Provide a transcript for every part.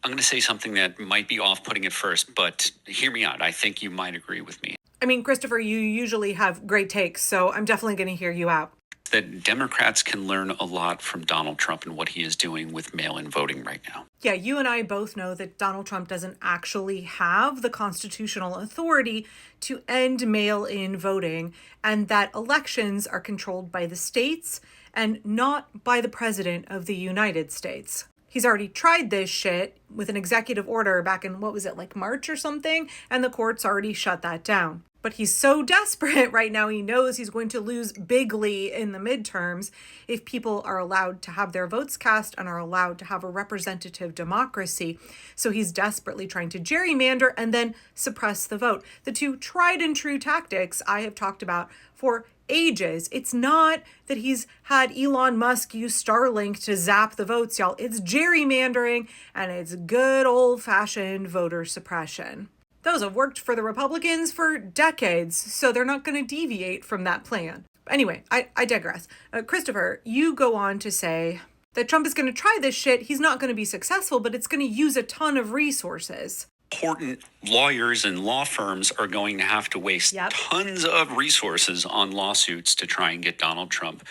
I'm going to say something that might be off-putting at first, but hear me out. I think you might agree with me. I mean, Christopher, you usually have great takes, so I'm definitely going to hear you out. That Democrats can learn a lot from Donald Trump and what he is doing with mail-in voting right now. Yeah, you and I both know that Donald Trump doesn't actually have the constitutional authority to end mail in voting, and that elections are controlled by the states and not by the President of the United States. He's already tried this shit with an executive order back in, what was it, like March or something? And the courts already shut that down. But he's so desperate right now, he knows he's going to lose bigly in the midterms if people are allowed to have their votes cast and are allowed to have a representative democracy. So he's desperately trying to gerrymander and then suppress the vote. The two tried and true tactics I have talked about for ages. It's not that he's had Elon Musk use Starlink to zap the votes, y'all. It's gerrymandering and it's good old-fashioned voter suppression. Those have worked for the Republicans for decades, so they're not going to deviate from that plan. Anyway, I digress. Christopher, you go on to say that Trump is going to try this shit. He's not going to be successful, but it's going to use a ton of resources. Important lawyers and law firms are going to have to waste tons of resources on lawsuits to try and get Donald Trump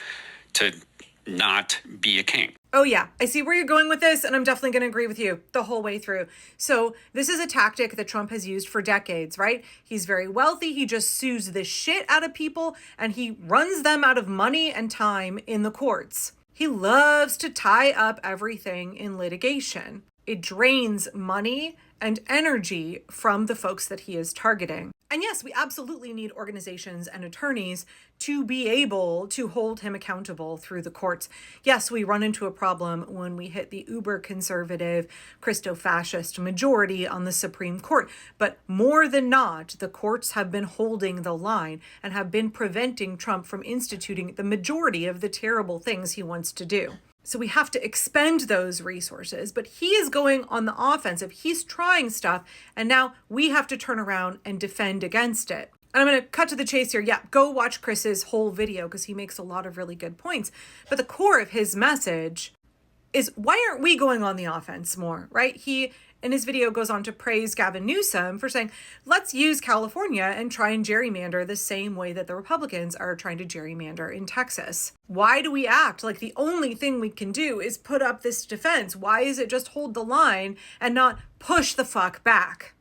to not be a king. Oh yeah, I see where you're going with this, and I'm definitely going to agree with you the whole way through. So this is a tactic that Trump has used for decades, right? He's very wealthy. He just sues the shit out of people, and he runs them out of money and time in the courts. He loves to tie up everything in litigation. It drains money and energy from the folks that he is targeting. And yes, we absolutely need organizations and attorneys to be able to hold him accountable through the courts. Yes, we run into a problem when we hit the uber conservative, Christo-fascist majority on the Supreme Court. But more than not, the courts have been holding the line and have been preventing Trump from instituting the majority of the terrible things he wants to do. So we have to expend those resources, but he is going on the offensive. He's trying stuff, and now we have to turn around and defend against it. And I'm going to cut to the chase here. Yeah, go watch Chris's whole video because he makes a lot of really good points. But the core of his message is, why aren't we going on the offense more, right? He, in his video, goes on to praise Gavin Newsom for saying, let's use California and try and gerrymander the same way that the Republicans are trying to gerrymander in Texas. Why do we act like the only thing we can do is put up this defense? Why is it just hold the line and not push the fuck back?